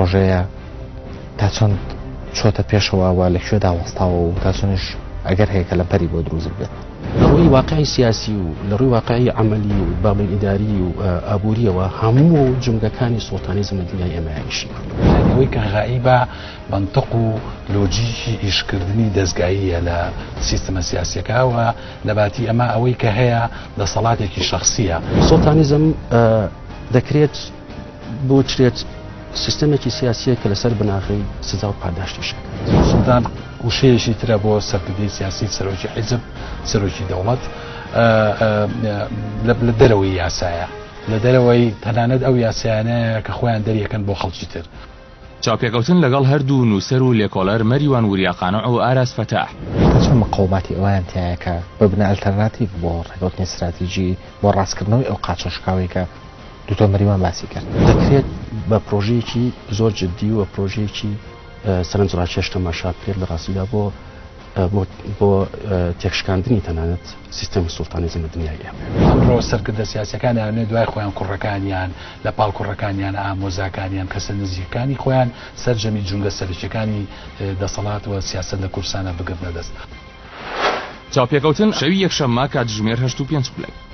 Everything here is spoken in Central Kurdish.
پرۆژەیە تا چۆن چۆتە پێشەوە لەکوێدا وەستاوە و تا چۆنش ئەگەر هەیەکە لە پەری بۆ دروست بێت لە ڕووی واقعی سیاسی و لە ڕووی واقعی عملی و باڵی ئیداری و ئابوووریەوە هەموو جمگەکانی سوڵتانیزم لە دنیای ئێمەیشی ئەوەی کە غائیبە منطق و لۆجیکی ئیشکردنی دەستگاییە لە سیستەمە سیاسیەکەوە لەباتی ئەمە ئەوەی کە هەیە دەسەڵاتێکی شخصیە. سوڵتانیزم دەکرێت بۆ چرێت سیستەمێکی سیاسیە کە لەسەر بناغی سزا و پاداشتی شەکە. سوڵتان وشەیەکی ترە بۆ سەرکردەی سیاسی سەرۆکی حیزب سەرۆکی دەوڵەت لە دەرەوەی یاسایە لە دەرەوەی تەنانەت ئەو یاسایانەیە کە خۆیان دەریەکەن بۆ خەڵکی تر. چاوپێکەوتن لەگەڵ هەردوو نووسەر و لێکۆڵەر مەریوان وریاقانە و ئاراس فەتاح چۆن مقاومەتی ئەویان تایە کە ببنە ئەلتەرناتیڤ بۆ ڕێکەوتنی استراتیژی بۆ ڕاستکردنەوەی ئەو قاچەشکاوی کە دوتۆ مەریوان باسی کرد. دەکرێت بە پرۆژەیەکی زۆر جددی و پرۆژەیەکی سەرنجڕاکێش تەماشا بکرێت لە ڕاستیدا بۆ تێکشکاندنی تەنانەت سیستەمی سوڵتانیزم لە دنیای ئێمە. ئەمڕۆ سەرکردە سیاسیەکانیان دوای خۆیان کوڕەکانیان لە پاڵ کوڕەکانیان ئامۆزاکانیان کەسە نزیکەکانی خۆیان سەرجەمی جونگە سەرکیەکانی دەسەڵات و سیاست لە کورسانە بگرنە دەست. چاوپێکەوتن شەوی یەکشەممە کاتژمێر 8:05